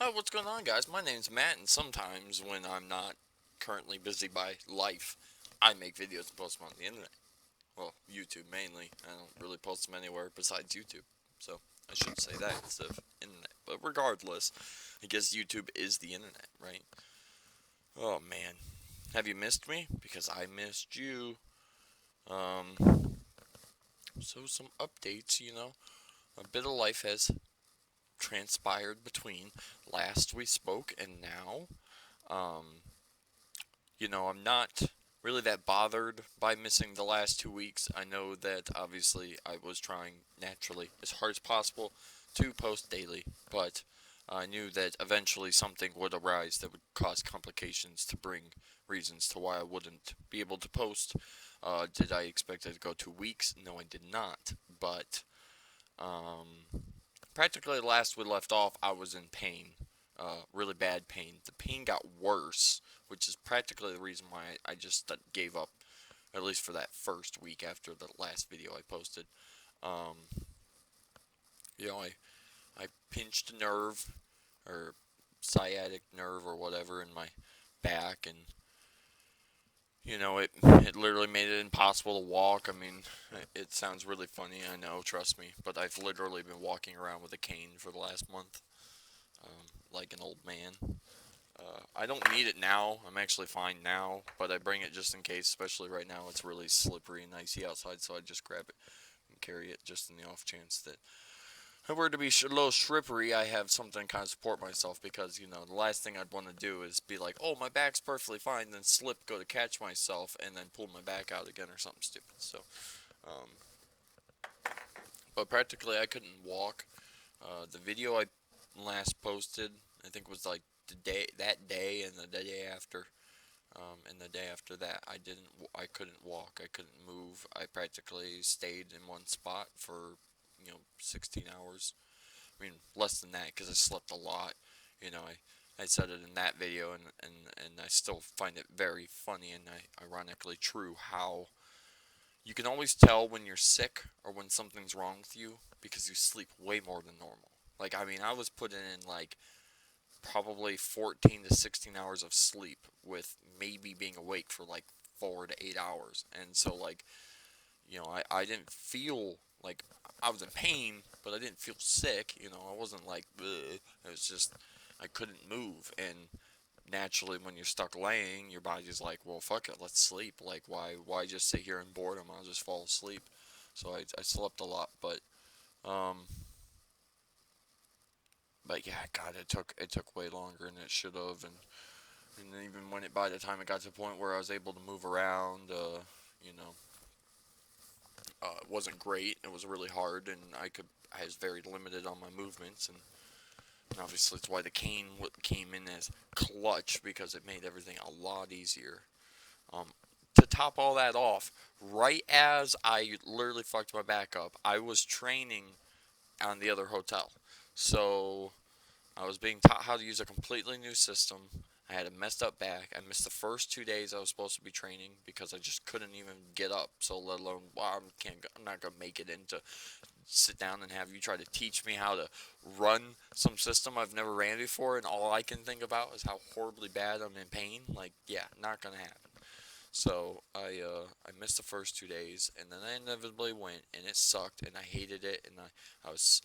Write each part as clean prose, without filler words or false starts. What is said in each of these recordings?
Hi, what's going on, guys? My name's Matt, and sometimes when I'm not currently busy by life, I make videos and post them on the internet. Well, YouTube mainly. I don't really post them anywhere besides YouTube. So, I should say that instead of internet. But regardless, I guess YouTube is the internet, right? Oh, man. Have you missed me? Because I missed you. So some updates. A bit of life has transpired between last we spoke and now. Um, I'm not really that bothered by missing the last 2 weeks. I know that obviously I was trying naturally as hard as possible to post daily, but I knew that eventually something would arise that would cause complications to bring reasons to why I wouldn't be able to post. Did I expect it to go 2 weeks? No, I did not. But practically last we left off, I was in pain, really bad pain. The pain got worse, which is practically the reason why I just gave up, at least for that first week after the last video I posted. Um, I pinched a nerve, or sciatic nerve, or whatever, in my back, and it literally made it impossible to walk. I mean, it sounds really funny, I know, trust me, but I've literally been walking around with a cane for the last month, like an old man. I don't need it now. I'm actually fine now, but I bring it just in case, especially right now. It's really slippery and icy outside, so I just grab it and carry it just in the off chance that if I were to be a little slippery, I have something to kind of support myself because, the last thing I'd want to do is be like, oh, my back's perfectly fine, then slip, go to catch myself, and then pull my back out again or something stupid. So, um, but practically I couldn't walk. The video I last posted, I think was like that day and the day after. And the day after that, I couldn't walk, I couldn't move. I practically stayed in one spot for 16 hours. I mean, less than that because I slept a lot. I said it in that video, and I still find it very funny and ironically true how you can always tell when you're sick or when something's wrong with you because you sleep way more than normal. Like, I mean, I was putting in like probably 14 to 16 hours of sleep with maybe being awake for like 4 to 8 hours. And so, like, I didn't feel like I was in pain, but I didn't feel sick. I wasn't like, ugh. It was just, I couldn't move. And naturally, when you're stuck laying, your body's like, well, fuck it, let's sleep. Like, why just sit here in boredom? I'll just fall asleep. So I slept a lot, um, but yeah, God, it took way longer than it should have, and even when by the time it got to the point where I was able to move around, you know, it wasn't great. It was really hard, and I was very limited on my movements, and obviously that's why the cane came in as clutch because it made everything a lot easier. Um, to top all that off, right as I literally fucked my back up, I was training on the other hotel, so I was being taught how to use a completely new system. I had a messed up back. I missed the first 2 days I was supposed to be training because I just couldn't even get up. So let alone, well, I'm not gonna make it in to sit down and have you try to teach me how to run some system I've never ran before, and all I can think about is how horribly bad I'm in pain. Like, yeah, not gonna happen. So I missed the first 2 days, and then I inevitably went, and it sucked, and I hated it, and I was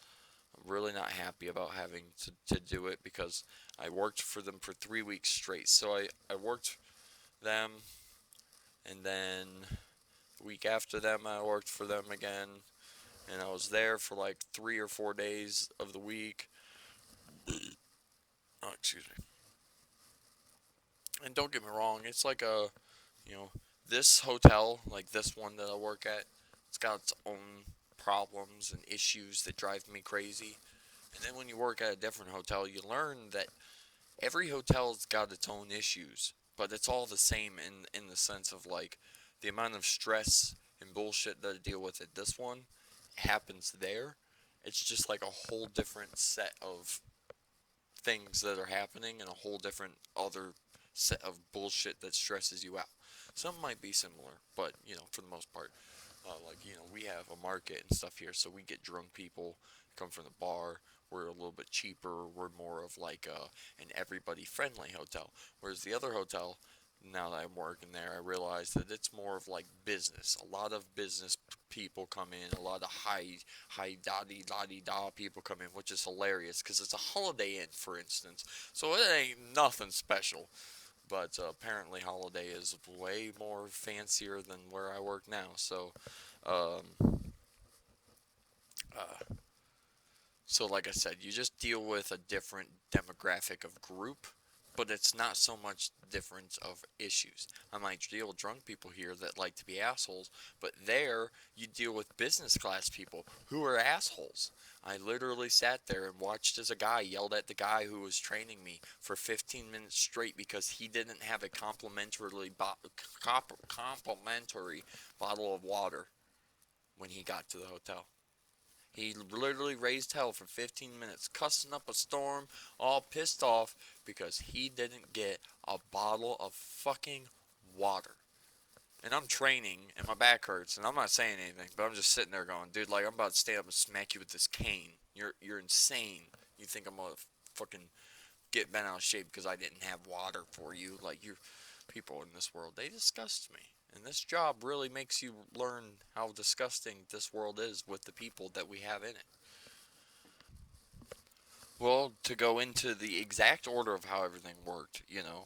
really not happy about having to do it because I worked for them for 3 weeks straight. So I worked them, and then the week after them, I worked for them again, and I was there for like 3 or 4 days of the week. Oh, excuse me. And don't get me wrong, it's like you know, this hotel, like this one that I work at, it's got its own problems and issues that drive me crazy. And then when you work at a different hotel, you learn that every hotel's got its own issues, but it's all the same in the sense of like the amount of stress and bullshit that I deal with at this one happens there. It's just like a whole different set of things that are happening and a whole different other set of bullshit that stresses you out. Some might be similar, but for the most part, like we have a market and stuff here, so we get drunk people come from the bar. we're a little bit cheaper. We're more of like an everybody friendly hotel. Whereas the other hotel, now that I'm working there, I realize that it's more of like business. A lot of business people come in. A lot of high dotty dotty da people come in, which is hilarious because it's a Holiday Inn, for instance. So it ain't nothing special. But apparently, Holiday is way more fancier than where I work now. Um, uh, so like I said, you just deal with a different demographic of group, but it's not so much difference of issues. I might deal with drunk people here that like to be assholes, but there you deal with business class people who are assholes. I literally sat there and watched as a guy yelled at the guy who was training me for 15 minutes straight because he didn't have a complimentary bottle of water when he got to the hotel. He literally raised hell for 15 minutes, cussing up a storm, all pissed off because he didn't get a bottle of fucking water. And I'm training, and my back hurts, and I'm not saying anything, but I'm just sitting there going, dude, like I'm about to stand up and smack you with this cane. You're insane. You think I'm gonna fucking get bent out of shape because I didn't have water for you? Like you, people in this world, they disgust me. And this job really makes you learn how disgusting this world is with the people that we have in it. Well, to go into the exact order of how everything worked,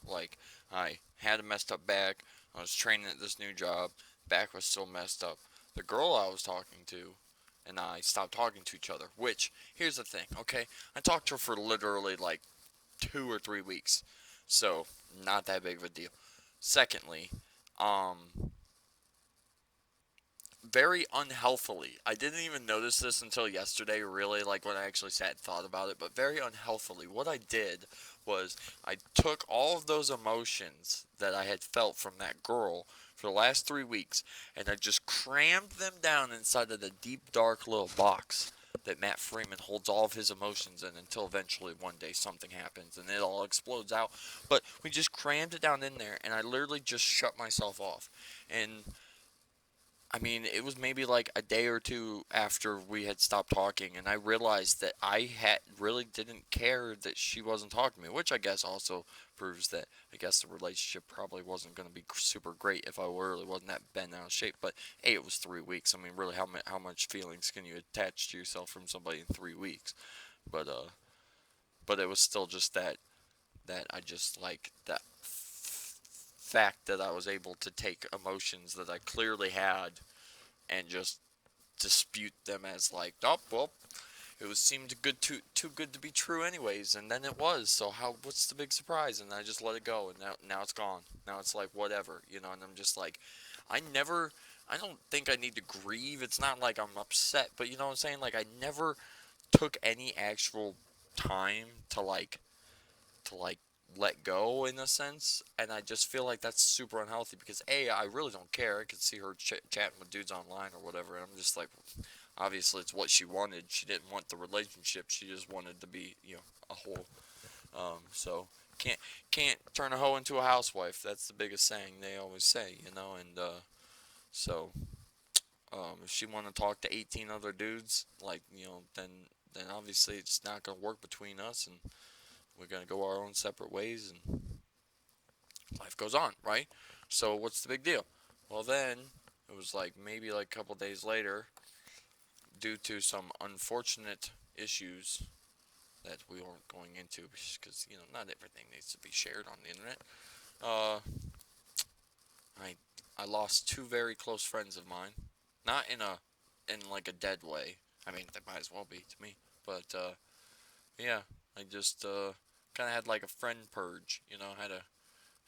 like I had a messed up back. I was training at this new job. Back was still messed up. The girl I was talking to and I stopped talking to each other. Which, here's the thing, okay? I talked to her for literally like 2 or 3 weeks. So, not that big of a deal. Secondly, um, very unhealthily. I didn't even notice this until yesterday, really, like when I actually sat and thought about it, but very unhealthily. What I did was I took all of those emotions that I had felt from that girl for the last 3 weeks and I just crammed them down inside of the deep, dark little box that Matt Freeman holds all of his emotions in until eventually one day something happens and it all explodes out. But we just crammed it down in there and I literally just shut myself off. And I mean, it was maybe like a day or two after we had stopped talking, and I realized that I had really didn't care that she wasn't talking to me, which I guess also proves that I guess the relationship probably wasn't going to be super great if I really wasn't that bent out of shape. But hey, it was 3 weeks. I mean, really, how much feelings can you attach to yourself from somebody in 3 weeks? But but it was still just that I just like that fact that I was able to take emotions that I clearly had and just dispute them as like, oh well, it was seemed too good to be true anyways, and then it was. So how? What's the big surprise? And I just let it go, and now it's gone. Now it's like whatever, And I'm just like, I never. I don't think I need to grieve. It's not like I'm upset, but you know what I'm saying. Like I never took any actual time to like let go in a sense, and I just feel like that's super unhealthy because I really don't care. I could see her chatting with dudes online or whatever, and I'm just like, obviously it's what she wanted. She didn't want the relationship. She just wanted to be, a whole. So can't can't turn a hoe into a housewife. That's the biggest saying they always say, and so if she want to talk to 18 other dudes, like then obviously it's not gonna work between us, and we're gonna go our own separate ways, and life goes on, right? So what's the big deal? Well, then it was like maybe like a couple days later, due to some unfortunate issues that we weren't going into, because not everything needs to be shared on the internet. Uh, I I lost two very close friends of mine, not in like a dead way. I mean, they might as well be to me, but yeah, I just kind of had like a friend purge.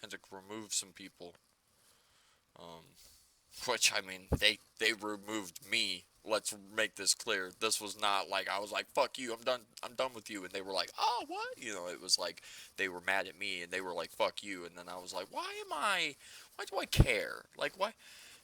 Had to remove some people. Um, which I mean, they removed me. Let's make this clear. This was not like I was like, "Fuck you, I'm done. I'm done with you," and they were like, "Oh, what?" It was like they were mad at me, and they were like, "Fuck you," and then I was like, Why do I care? Like, why?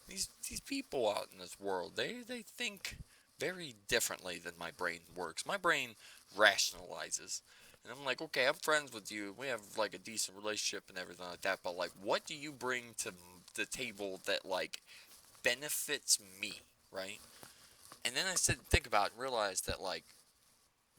These people out in this world, they think very differently than my brain works. My brain rationalizes. And I'm like, okay, I'm friends with you. We have like a decent relationship and everything like that. But like, what do you bring to the table that like benefits me, right? And then I said, think about it and realized that like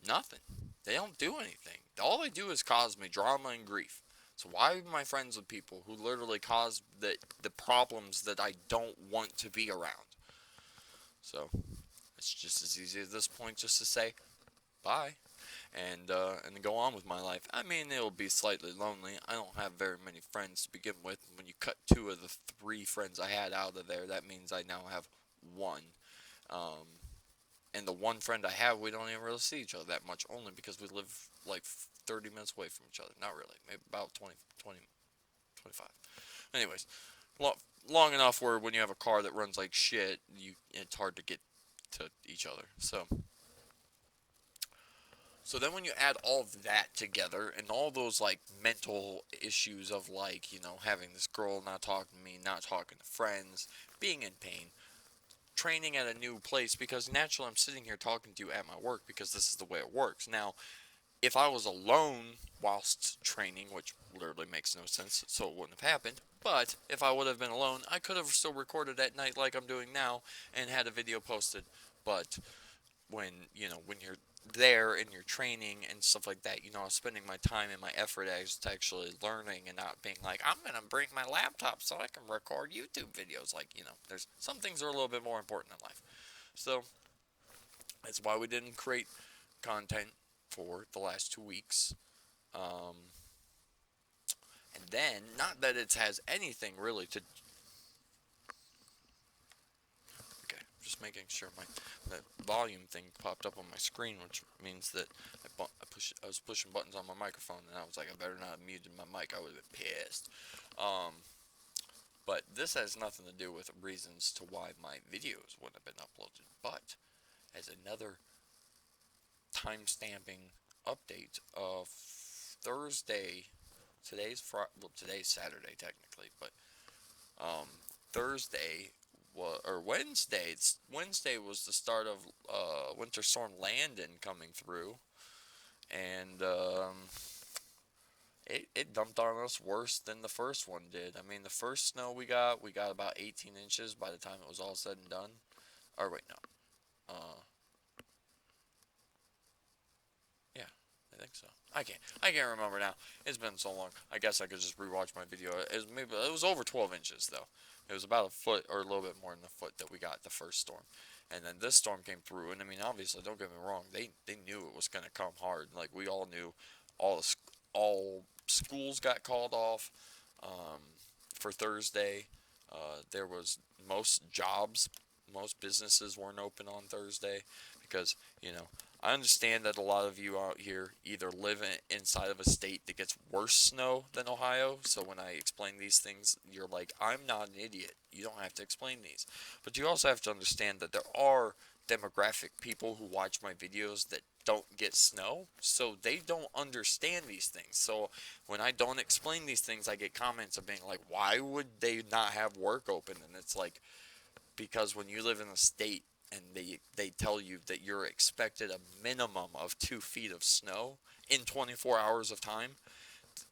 Nothing. They don't do anything. All they do is cause me drama and grief. So why am I friends with people who literally cause the problems that I don't want to be around? So it's just as easy at this point just to say bye and go on with my life. I mean, it'll be slightly lonely. I don't have very many friends to begin with. When you cut two of the three friends I had out of there, that means I now have one. Um, and the one friend I have, we don't even really see each other that much, only because we live like 30 minutes away from each other. Not really, maybe about 25. Anyways, lo- long enough where when you have a car that runs like shit, it's hard to get to each other. So then when you add all of that together and all those like mental issues of like, having this girl not talking to me, not talking to friends, being in pain, training at a new place because naturally I'm sitting here talking to you at my work because this is the way it works. Now, if I was alone whilst training, which literally makes no sense, so it wouldn't have happened, but if I would have been alone, I could have still recorded at night like I'm doing now and had a video posted. But when you're there and you're training and stuff like that, I'm spending my time and my effort as to actually learning and not being like, I'm gonna bring my laptop so I can record YouTube videos. Like, there's some things are a little bit more important in life. So that's why we didn't create content for the last 2 weeks. Um, and then, not that it has anything really to. Okay, just making sure my the volume thing popped up on my screen, which means that I was pushing buttons on my microphone, and I was like, I better not have muted my mic. I would have been pissed. Um, but this has nothing to do with reasons to why my videos wouldn't have been uploaded. But as another time stamping update of Thursday. Today's Saturday technically, but um, Thursday or Wednesday. Wednesday was the start of Winter Storm Landon coming through, and it dumped on us worse than the first one did. I mean, the first snow we got about 18 inches by the time it was all said and done. Or wait, no, yeah, I think so. I can't remember now. It's been so long. I guess I could just rewatch my video. It was over 12 inches though. It was about a foot or a little bit more than a foot that we got the first storm, and then this storm came through. And I mean, obviously, don't get me wrong. They knew it was gonna come hard. Like we all knew. All schools got called off um, for Thursday. There was most businesses weren't open on Thursday because you know I understand that a lot of you out here either live inside of a state that gets worse snow than Ohio. So when I explain these things, you're like, I'm not an idiot. You don't have to explain these. But you also have to understand that there are demographic people who watch my videos that don't get snow, so they don't understand these things. So when I don't explain these things, I get comments of being like, why would they not have work open? And it's like, because when you live in a state and they tell you that you're expected a minimum of 2 feet of snow in 24 hours of time,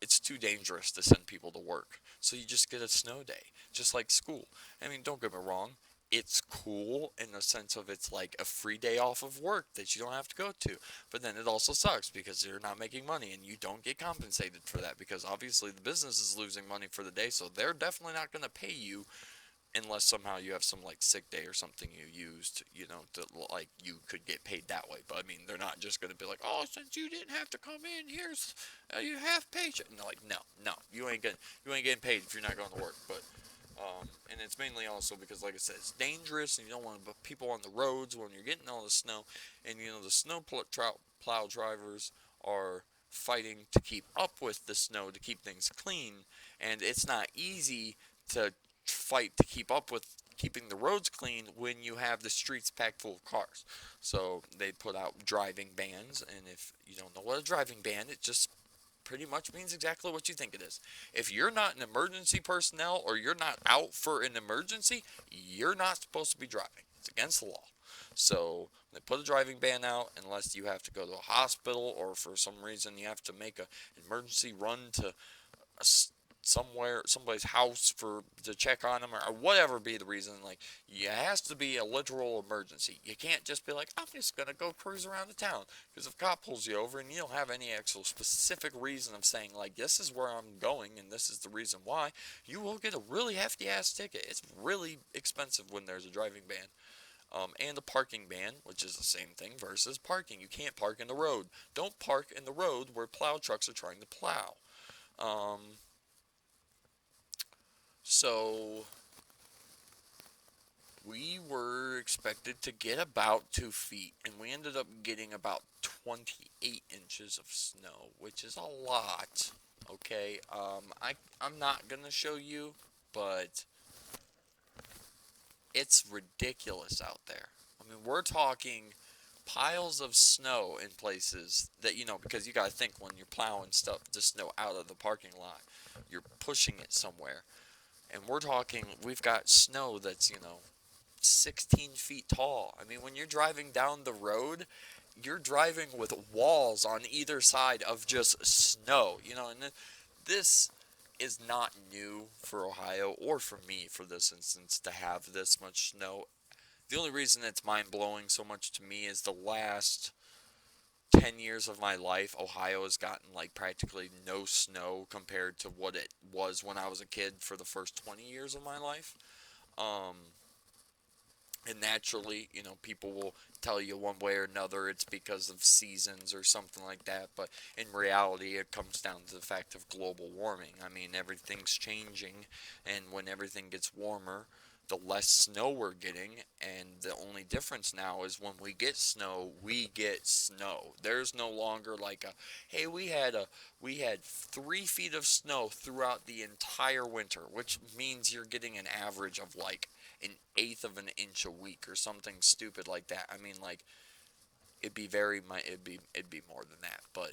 it's too dangerous to send people to work. So you just get a snow day, just like school. I mean, don't get me wrong. It's cool in the sense of it's like a free day off of work that you don't have to go to. But then it also sucks because you're not making money and you don't get compensated for that because obviously the business is losing money for the day. So they're definitely not going to pay you unless somehow you have some like sick day or something you used, to like you could get paid that way. But I mean, they're not just gonna be like, oh, since you didn't have to come in, here's your half paycheck. And they're like, no, you ain't getting paid if you're not going to work. But and it's mainly also because, like I said, it's dangerous and you don't want to put people on the roads when you're getting all the snow. And the plow drivers are fighting to keep up with the snow to keep things clean, and it's not easy to fight to keep up with keeping the roads clean when you have the streets packed full of cars. So they put out driving bans, and if you don't know what a driving ban, it just pretty much means exactly what you think it is. If you're not an emergency personnel or you're not out for an emergency, you're not supposed to be driving. It's against the law. So they put a driving ban out unless you have to go to a hospital or for some reason you have to make an emergency run to a somewhere, somebody's house for to check on them, or whatever be the reason. Like, it has to be a literal emergency. You can't just be like, I'm just gonna go cruise around the town. Because if a cop pulls you over and you don't have any actual specific reason of saying like, this is where I'm going and this is the reason why, you will get a really hefty ass ticket. It's really expensive when there's a driving ban. And a parking ban, which is the same thing versus parking. You can't park in the road. Don't park in the road where plow trucks are trying to plow. Um, so we were expected to get about 2 feet, and we ended up getting about 28 inches of snow, which is a lot. Okay, I'm not gonna show you, but it's ridiculous out there. I mean, we're talking piles of snow in places that, because you gotta think when you're plowing stuff, the snow out of the parking lot, you're pushing it somewhere. And we're talking, we've got snow that's, 16 feet tall. I mean, when you're driving down the road, you're driving with walls on either side of just snow, and this is not new for Ohio or for me for this instance to have this much snow. The only reason it's mind blowing so much to me is the last 10 years of my life, Ohio has gotten like practically no snow compared to what it was when I was a kid for the first 20 years of my life. Um, and naturally, people will tell you one way or another it's because of seasons or something like that. But in reality, it comes down to the fact of global warming. I mean, everything's changing, and when everything gets warmer, the less snow we're getting, and the only difference now is when we get snow, we get snow. There's no longer like a, hey, we had 3 feet of snow throughout the entire winter, which means you're getting an average of like an eighth of an inch a week or something stupid like that. I mean, like, it'd be more than that, but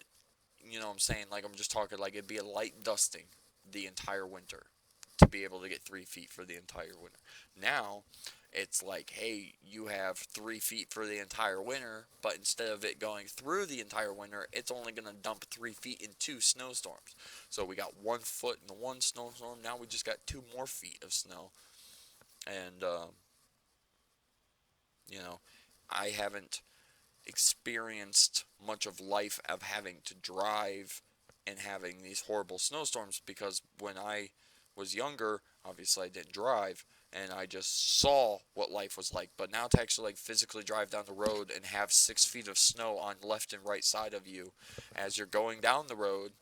you know what I'm saying? Like, I'm just talking like it'd be a light dusting the entire winter to be able to get 3 feet for the entire winter. Now, it's like, hey, you have 3 feet for the entire winter, but instead of it going through the entire winter, it's only going to dump 3 feet in two snowstorms. So we got 1 foot in the one snowstorm. Now we just got 2 more feet of snow. And, you know, I haven't experienced much of life of having to drive and having these horrible snowstorms because when I was younger, obviously I didn't drive and I just saw what life was like. But now to actually like physically drive down the road and have 6 feet of snow on left and right side of you as you're going down the road,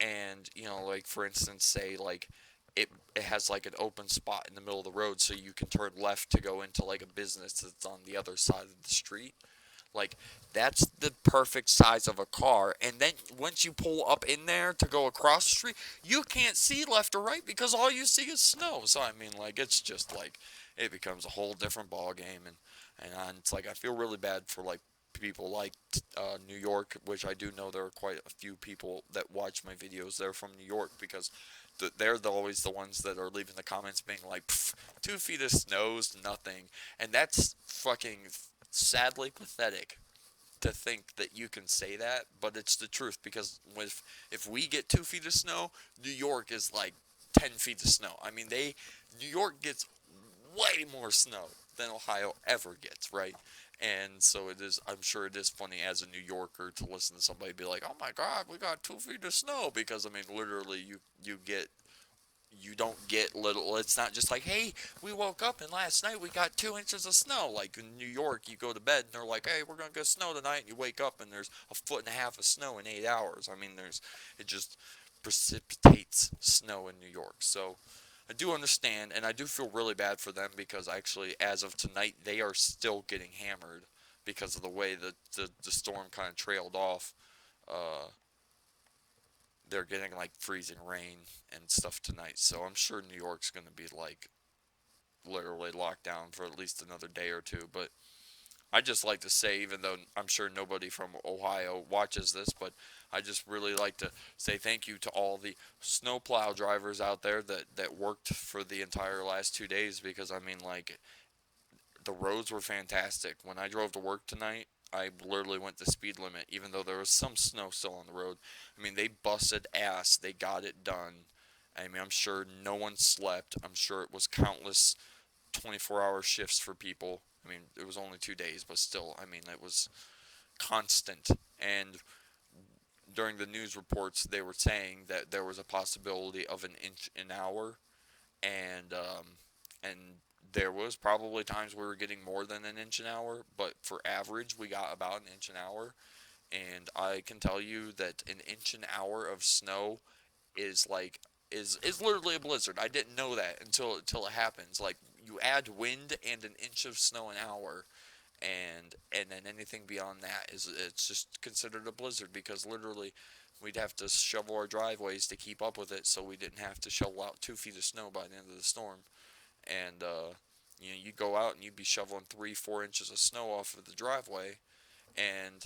and like for instance, say like it has like an open spot in the middle of the road so you can turn left to go into like a business that's on the other side of the street. Like, that's the perfect size of a car. And then once you pull up in there to go across the street, you can't see left or right because all you see is snow. So I mean, like, it's just like it becomes a whole different ball game. And it's like I feel really bad for like people like New York, which I do know there are quite a few people that watch my videos. They're from New York because they're always the ones that are leaving the comments being like, 2 feet of snow's nothing. And that's fucking sadly pathetic to think that you can say that, but it's the truth because if we get 2 feet of snow, New York is like 10 feet of snow. I mean, New York gets way more snow than Ohio ever gets, right? And so it is. I'm sure it is funny as a New Yorker to listen to somebody be like, "Oh my God, we got 2 feet of snow," because I mean, literally, you don't get little. It's not just like, hey, we woke up and last night we got 2 inches of snow. Like in New York, you go to bed and they're like, hey, we're gonna get snow tonight, and you wake up and there's a foot and a half of snow in 8 hours. I mean, it just precipitates snow in New York. So I do understand, and I do feel really bad for them because actually, as of tonight, they are still getting hammered because of the way that the storm kind of trailed off. Uh, they're getting like freezing rain and stuff tonight. So I'm sure New York's going to be like literally locked down for at least another day or two. But I just like to say, even though I'm sure nobody from Ohio watches this, but I just really like to say thank you to all the snowplow drivers out there that worked for the entire last 2 days because I mean, like, the roads were fantastic. When I drove to work tonight, I literally went the speed limit, even though there was some snow still on the road. I mean, they busted ass. They got it done. I mean, I'm sure no one slept. I'm sure it was countless 24-hour shifts for people. I mean, it was only 2 days, but still, I mean, it was constant. And during the news reports, they were saying that there was a possibility of an inch an hour, and there was probably times we were getting more than an inch an hour, but for average, we got about an inch an hour. And I can tell you that an inch an hour of snow is like is literally a blizzard. I didn't know that until it happens. Like you add wind and an inch of snow an hour, and then anything beyond that is it's just considered a blizzard because literally we'd have to shovel our driveways to keep up with it so we didn't have to shovel out 2 feet of snow by the end of the storm. And you go out and you'd be shoveling 3-4 inches of snow off of the driveway, and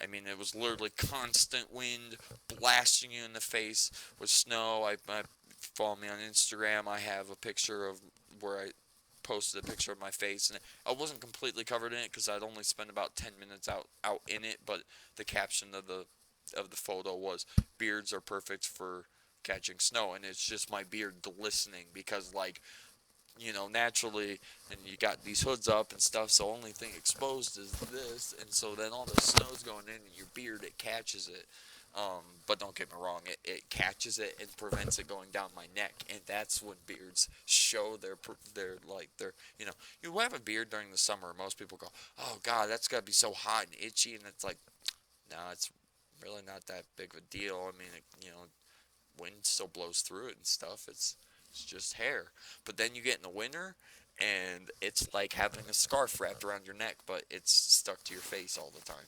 I mean, it was literally constant wind blasting you in the face with snow. I follow me on Instagram. I have a picture of where I posted a picture of my face, and I wasn't completely covered in it because I'd only spent about 10 minutes out in it. But the caption of the photo was "Beards are perfect for catching snow," and it's just my beard glistening because like naturally, and you got these hoods up and stuff, so only thing exposed is this, and so then all the snow's going in, and your beard, it catches it. But don't get me wrong, it catches it and prevents it going down my neck, and that's when beards show their you have a beard during the summer. Most people go, "Oh God, that's gotta be so hot and itchy," and it's like, no, it's really not that big of a deal. I mean, wind still blows through it and stuff. It's just hair. But then you get in the winter, and it's like having a scarf wrapped around your neck, but it's stuck to your face all the time.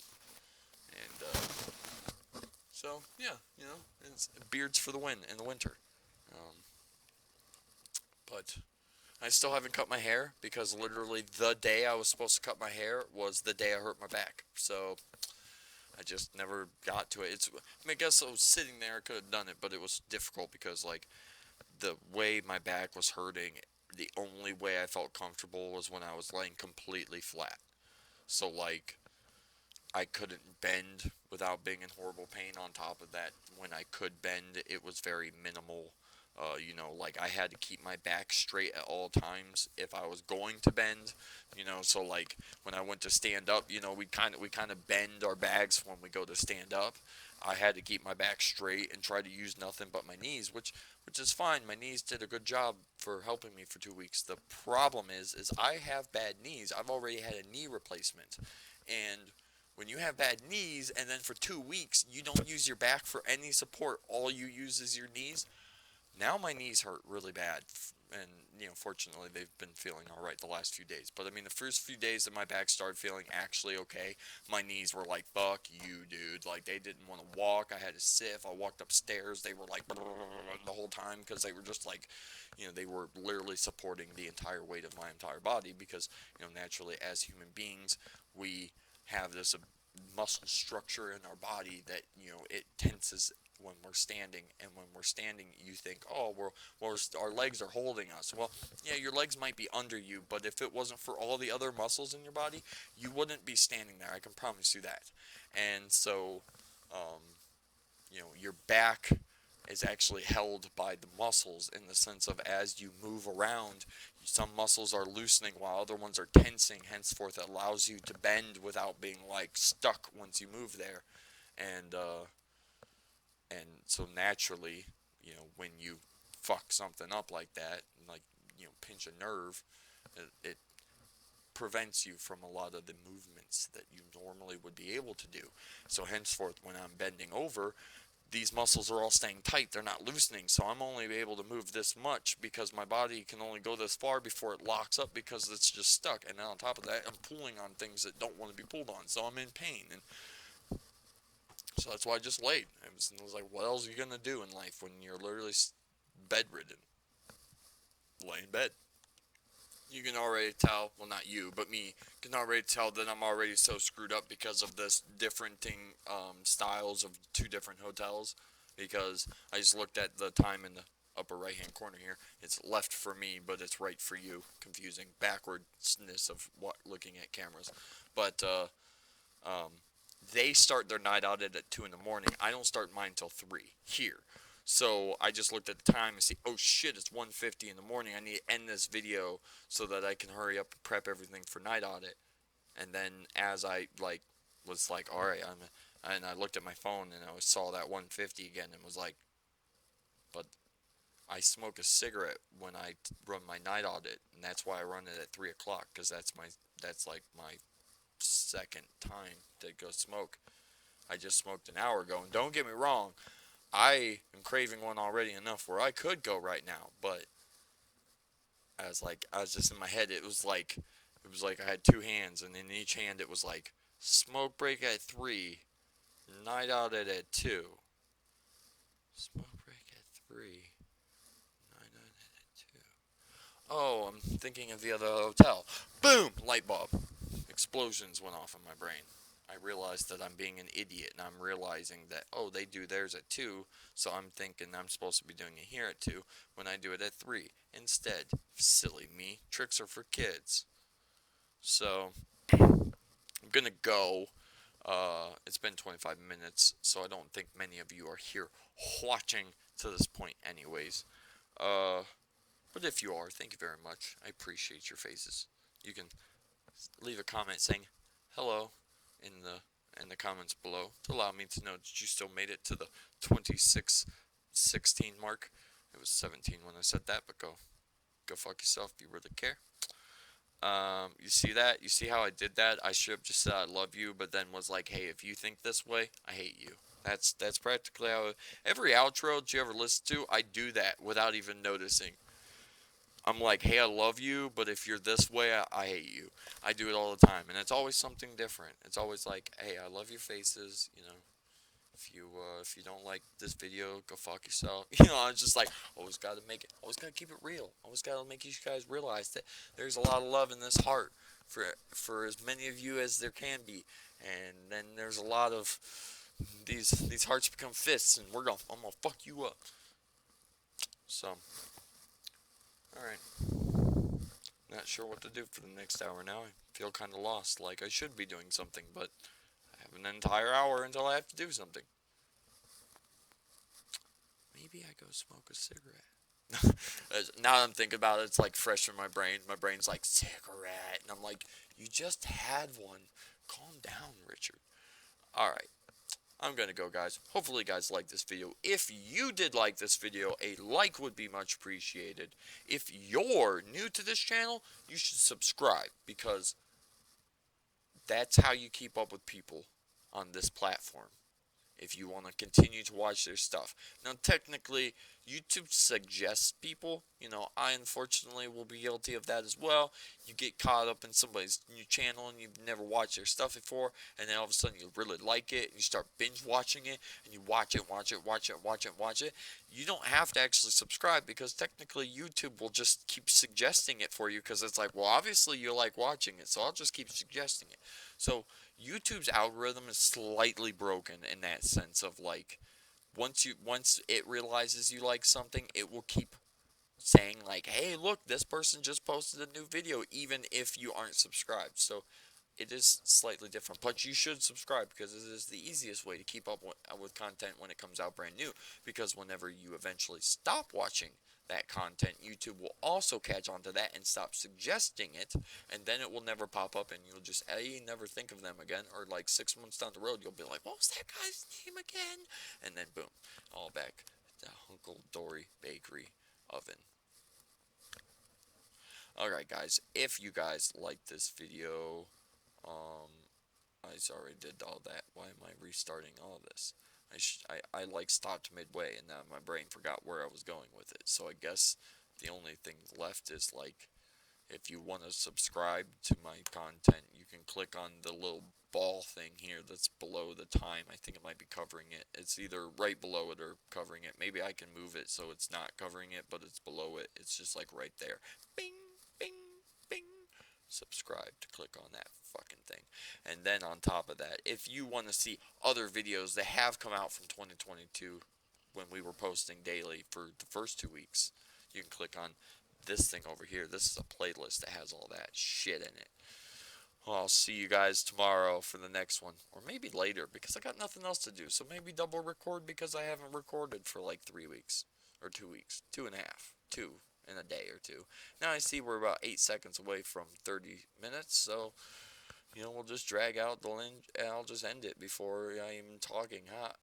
And so yeah, it's beards for the win in the winter. Um, but I still haven't cut my hair because literally the day I was supposed to cut my hair was the day I hurt my back. So I just never got to it. I guess I was sitting there, I could have done it, but it was difficult because like the way my back was hurting, the only way I felt comfortable was when I was laying completely flat. So like I couldn't bend without being in horrible pain. On top of that, when I could bend, it was very minimal. Like I had to keep my back straight at all times if I was going to bend. So like when I went to stand up, we kind of bend our bags when we go to stand up. I had to keep my back straight and try to use nothing but my knees, which is fine. My knees did a good job for helping me for 2 weeks. The problem is I have bad knees. I've already had a knee replacement, and when you have bad knees and then for 2 weeks you don't use your back for any support, all you use is your knees. Now my knees hurt really bad, and fortunately they've been feeling all right the last few days. But I mean, the first few days that my back started feeling actually okay, my knees were like, "Fuck you, dude!" Like they didn't want to walk. I had to sit. If I walked upstairs, they were like the whole time because they were just like, they were literally supporting the entire weight of my entire body because naturally as human beings we have this muscle structure in our body that it tenses when we're standing, and when we're standing you think, oh, our legs are holding us. Well, yeah, your legs might be under you, but if it wasn't for all the other muscles in your body you wouldn't be standing there, I can promise you that. And so um, your back is actually held by the muscles in the sense of as you move around, some muscles are loosening while other ones are tensing. Henceforth, it allows you to bend without being like stuck once you move there. And so naturally, when you fuck something up like that, like pinch a nerve, it prevents you from a lot of the movements that you normally would be able to do. So henceforth, when I'm bending over, these muscles are all staying tight. They're not loosening. So I'm only able to move this much because my body can only go this far before it locks up because it's just stuck. And then on top of that, I'm pulling on things that don't want to be pulled on. So I'm in pain. And so that's why I just laid. I was like, what else are you going to do in life when you're literally bedridden? Lay in bed. You can already tell, well, not you, but me, can already tell that I'm already so screwed up because of this differenting styles of two different hotels. Because I just looked at the time in the upper right hand corner here. It's left for me, but it's right for you. Confusing backwardsness of what looking at cameras. But um, they start their night out at 2 in the morning. I don't start mine till 3 here. So I just looked at the time and see, oh shit, it's 1:50 in the morning. I need to end this video so that I can hurry up and prep everything for night audit. And then as I like was like, all right, and I looked at my phone and I saw that 1:50 again and was like, but I smoke a cigarette when I run my night audit, and that's why I run it at 3 o'clock, because that's like my second time to go smoke. I just smoked an hour ago, and don't get me wrong, I am craving one already enough where I could go right now, but I was just in my head. It was like I had two hands, and in each hand it was like smoke break at 3, night audit at 2, smoke break at 3, night audit at 2. Oh, I'm thinking of the other hotel. Boom! Light bulb. Explosions went off in my brain. I realized that I'm being an idiot, and I'm realizing that, oh, they do theirs at 2, so I'm thinking I'm supposed to be doing it here at 2 when I do it at 3. Instead, silly me, tricks are for kids. So, I'm gonna go. It's been 25 minutes, so I don't think many of you are here watching to this point, anyways. Uh, but if you are, thank you very much. I appreciate your faces. You can leave a comment saying hello in the comments below to allow me to know that you still made it to the 26:16 mark. It was 17 when I said that, but go fuck yourself if you really care. You see that? You see how I did that? I should have just said I love you, but then was like, hey, if you think this way, I hate you. That's practically how every outro that you ever listen to, I do that without even noticing. I'm like, hey, I love you, but if you're this way, I hate you. I do it all the time, and it's always something different. It's always like, hey, I love your faces, you know. If you don't like this video, go fuck yourself. It's just like always gotta make it, always gotta keep it real. Always gotta make you guys realize that there's a lot of love in this heart for as many of you as there can be, and then there's a lot of these hearts become fists, and I'm gonna fuck you up. So, all right. Not sure what to do for the next hour now. I feel kind of lost, like I should be doing something, but I have an entire hour until I have to do something. Maybe I go smoke a cigarette. Now that I'm thinking about it, it's like fresh in my brain. My brain's like, cigarette. And I'm like, you just had one. Calm down, Richard. Alright, I'm gonna go, guys. Hopefully, you guys like this video. If you did like this video, a like would be much appreciated. If you're new to this channel, you should subscribe, because that's how you keep up with people on this platform, if you want to continue to watch their stuff. Now, technically, YouTube suggests people. I unfortunately will be guilty of that as well. You get caught up in somebody's new channel and you've never watched their stuff before, and then all of a sudden you really like it and you start binge watching it and you watch it, watch it, watch it, watch it, watch it. You don't have to actually subscribe, because technically YouTube will just keep suggesting it for you, because it's like, well, obviously you like watching it, so I'll just keep suggesting it. So YouTube's algorithm is slightly broken in that sense of like, once it realizes you like something, it will keep saying like, hey, look, this person just posted a new video, even if you aren't subscribed. So it is slightly different, but you should subscribe, because it is the easiest way to keep up with content when it comes out brand new, because whenever you eventually stop watching that content, YouTube will also catch on to that and stop suggesting it, and then it will never pop up, and you'll just never think of them again, or like 6 months down the road, you'll be like, what was that guy's name again? And then boom, all back to Uncle Dory Bakery Oven. Alright, guys, if you guys like this video, I already did all that. Why am I restarting all this? I like stopped midway, and now my brain forgot where I was going with it. So I guess the only thing left is like, if you want to subscribe to my content, you can click on the little ball thing here that's below the time. I think it might be covering it. It's either right below it or covering it. Maybe I can move it so it's not covering it, but it's below it. It's just like right there. Bing, bing, bing. Subscribe to click on that fucking thing. And then on top of that, if you want to see other videos that have come out from 2022 when we were posting daily for the first 2 weeks, you can click on this thing over here. This is a playlist that has all that shit in it. Well, I'll see you guys tomorrow for the next one, or maybe later because I got nothing else to do. So maybe double record because I haven't recorded for like 3 weeks or 2 weeks, two and a half, two in a day or two. Now I see we're about 8 seconds away from 30 minutes, so we'll just drag out the link and I'll just end it before I even talking.